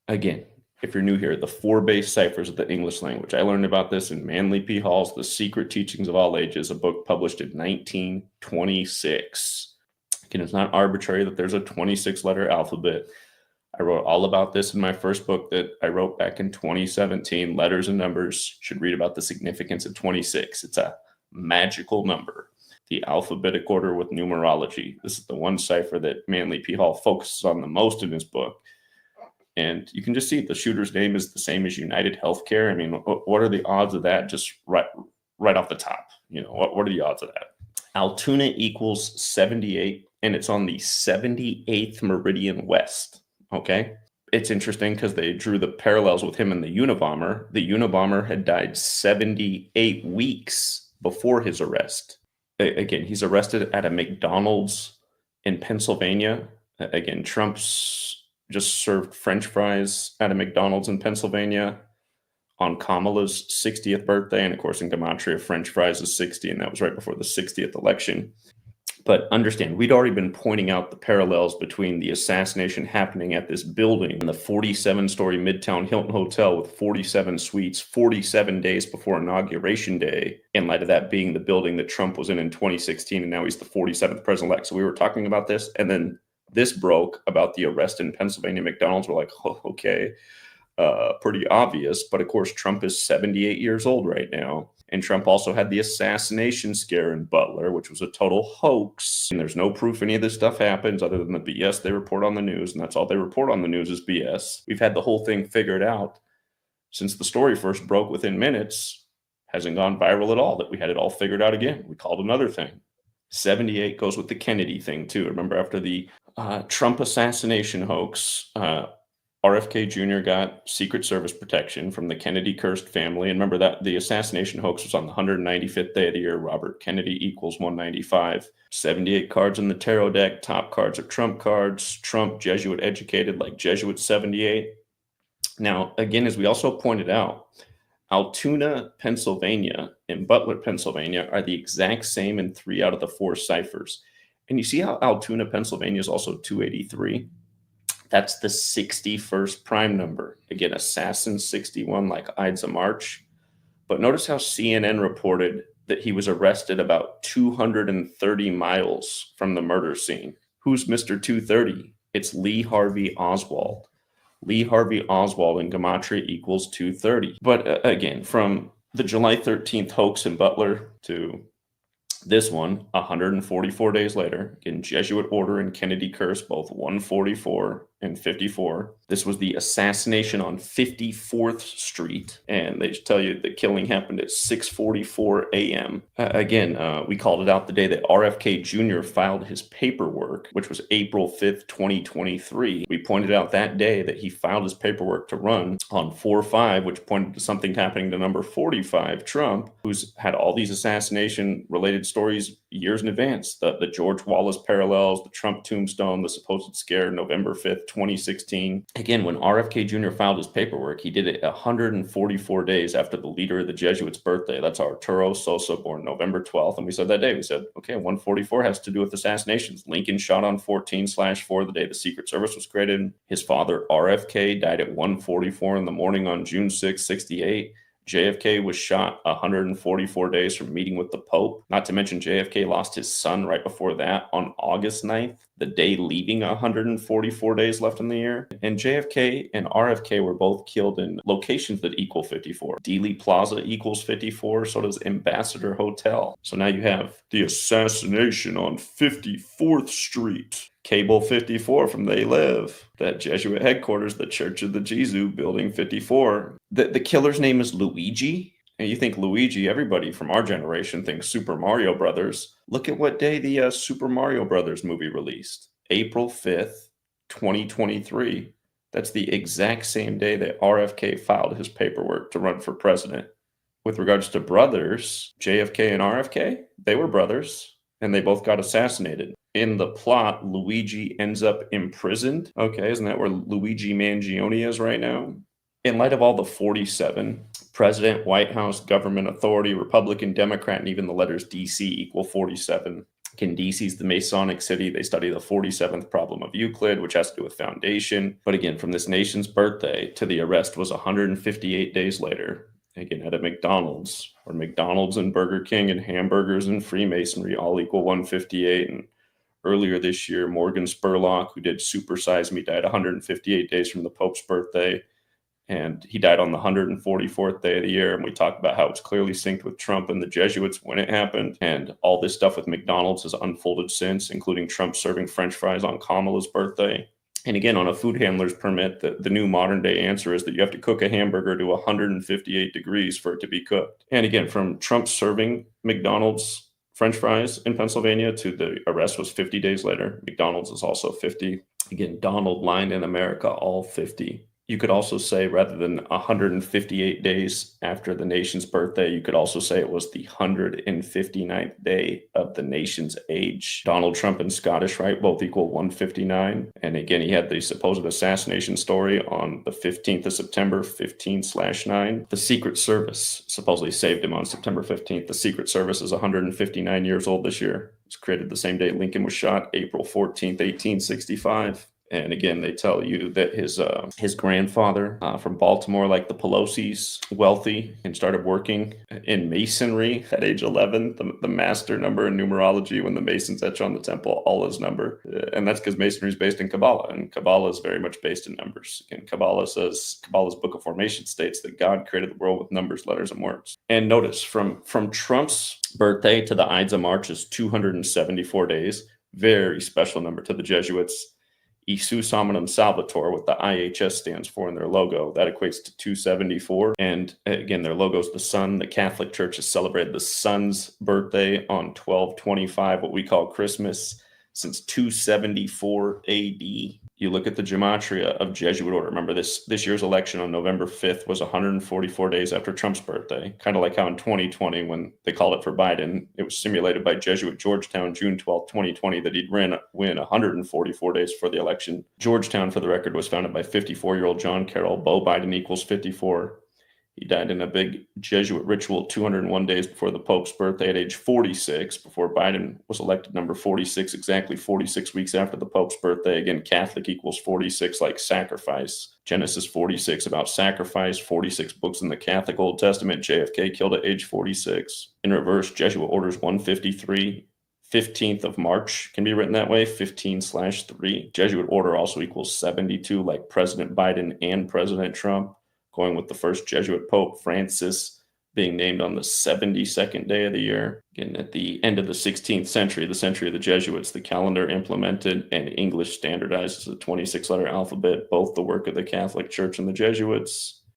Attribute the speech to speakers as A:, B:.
A: Again, if you're new here, the four base ciphers of the English language. I learned about this in Manly P. Hall's The Secret Teachings of All Ages, a book published in 1926. Again, it's not arbitrary that there's a 26-letter alphabet. I wrote all about this in my first book that I wrote back in 2017, Letters and Numbers. You should read about the significance of 26. It's a magical number. The alphabetic order with numerology. This is the one cipher that Manly P. Hall focuses on the most in his book. And you can just see the shooter's name is the same as United Healthcare. I mean, what are the odds of that just right off the top? You know, what are the odds of that? Altoona equals 78, and it's on the 78th meridian west, okay? It's interesting because they drew the parallels with him and the Unabomber. The Unabomber had died 78 weeks before his arrest. Again, he's arrested at a McDonald's in Pennsylvania. Again, Trump's just served French fries at a McDonald's in Pennsylvania on Kamala's 60th birthday. And of course, in Gematria, French fries is 60, and that was right before the 60th election. But understand, we'd already been pointing out the parallels between the assassination happening at this building and the 47-story Midtown Hilton Hotel with 47 suites 47 days before Inauguration Day, in light of that being the building that Trump was in 2016, and now he's the 47th president-elect. So we were talking about this, and then this broke about the arrest in Pennsylvania McDonald's. We're like, oh, okay, pretty obvious. But of course, Trump is 78 years old right now. And Trump also had the assassination scare in Butler, which was a total hoax. And there's no proof any of this stuff happens other than the BS they report on the news. And that's all they report on the news is BS. We've had the whole thing figured out since the story first broke within minutes. Hasn't gone viral at all, that we had it all figured out again. We called another thing. 78 goes with the Kennedy thing, too. Remember, after the Trump assassination hoax, RFK Jr. got Secret Service protection from the Kennedy cursed family. And remember that the assassination hoax was on the 195th day of the year. Robert Kennedy equals 195. 78 cards in the tarot deck. Top cards are Trump cards. Trump, Jesuit educated, like Jesuit 78. Now, again, as we also pointed out, Altoona, Pennsylvania, and Butler, Pennsylvania are the exact same in 3 out of the 4 ciphers. And you see how Altoona, Pennsylvania is also 283? That's the 61st prime number. Again, Assassin 61, like Ides of March. But notice how CNN reported that he was arrested about 230 miles from the murder scene. Who's Mr. 230? It's Lee Harvey Oswald. Lee Harvey Oswald in Gematria equals 230. But again, from the July 13th hoax in Butler to this one, 144 days later, again, Jesuit order and Kennedy curse, both 144 and 54. This was the assassination on 54th Street, and they tell you the killing happened at 6:44 a.m. We called it out the day that RFK Jr. filed his paperwork, which was April 5th, 2023. We pointed out that day that he filed his paperwork to run on 4/5, which pointed to something happening to number 45, Trump, who's had all these assassination-related stories years in advance. The George Wallace parallels, the Trump tombstone, the supposed scare, November 5th, 2016. Again, when RFK Jr. filed his paperwork, he did it 144 days after the leader of the Jesuits' birthday. That's Arturo Sosa, born November 12th. And we said that day, we said, okay, 144 has to do with assassinations. Lincoln shot on 14/4, the day the Secret Service was created. His father, RFK, died at 1:44 in the morning on June 6, 68. JFK was shot 144 days from meeting with the Pope. Not to mention JFK lost his son right before that on August 9th, the day leaving 144 days left in the year. And JFK and RFK were both killed in locations that equal 54. Dealey Plaza equals 54, so does Ambassador Hotel. So now you have the assassination on 54th Street. Cable 54 from They Live, that Jesuit headquarters, the Church of the Jesu, Building 54. The killer's name is Luigi. And you think Luigi, everybody from our generation thinks Super Mario Brothers. Look at what day the Super Mario Brothers movie released. April 5th, 2023. That's the exact same day that RFK filed his paperwork to run for president. With regards to brothers, JFK and RFK, they were brothers, and they both got assassinated. In the plot, Luigi ends up imprisoned. Okay, isn't that where Luigi Mangione is right now? In light of all the 47, president, White House, government authority, Republican, Democrat, and even the letters DC equal 47. Candice's the Masonic city. They study the 47th problem of Euclid, which has to do with foundation. But again, from this nation's birthday to the arrest was 158 days later. Again, at a McDonald's, where McDonald's and Burger King and hamburgers and Freemasonry all equal 158. And earlier this year, Morgan Spurlock, who did Super Size Me, died 158 days from the Pope's birthday. And he died on the 144th day of the year. And we talked about how it's clearly synced with Trump and the Jesuits when it happened. And all this stuff with McDonald's has unfolded since, including Trump serving French fries on Kamala's birthday. And again, on a food handler's permit, the new modern day answer is that you have to cook a hamburger to 158 degrees for it to be cooked. And again, from Trump serving McDonald's French fries in Pennsylvania to the arrest was 50 days later. McDonald's is also 50. Again, Donald line in America, all 50. You could also say, rather than 158 days after the nation's birthday, you could also say it was the 159th day of the nation's age. Donald Trump and Scottish Rite both equal 159. And again, he had the supposed assassination story on the 15th of September, 15/9. The Secret Service supposedly saved him on September 15th. The Secret Service is 159 years old this year. It was created the same day Lincoln was shot, April 14th, 1865. And again, they tell you that his grandfather from Baltimore, like the Pelosi's, wealthy and started working in masonry at age 11. The master number in numerology, when the Masons etch on the temple, all his number. And that's because masonry is based in Kabbalah, and Kabbalah is very much based in numbers. Again, Kabbalah's Book of Formation states that God created the world with numbers, letters, and words. And notice, from Trump's birthday to the Ides of March is 274 days. Very special number to the Jesuits. Isus Hominum Salvator, what the IHS stands for in their logo, that equates to 274. And again, their logo is the sun. The Catholic Church has celebrated the sun's birthday on 12/25, what we call Christmas, since 274 AD. You look at the gematria of Jesuit order. Remember, this year's election on November 5th was 144 days after Trump's birthday. Kind of like how in 2020, when they called it for Biden, it was simulated by Jesuit Georgetown, June 12th, 2020, that he'd win 144 days for the election. Georgetown, for the record, was founded by 54-year-old John Carroll. Bo Biden equals 54. He died in a big Jesuit ritual 201 days before the Pope's birthday at age 46, before Biden was elected number 46, exactly 46 weeks after the Pope's birthday. Again, Catholic equals 46, like sacrifice. Genesis 46 about sacrifice, 46 books in the Catholic Old Testament. JFK killed at age 46. In reverse, Jesuit orders 153. 15th of March can be written that way, 15/3. Jesuit order also equals 72, like President Biden and President Trump. Going with the first Jesuit Pope, Francis, being named on the 72nd day of the year. Again, at the end of the 16th century, the century of the Jesuits, the calendar implemented and English standardized as a 26-letter alphabet, both the work of the Catholic Church and the Jesuits.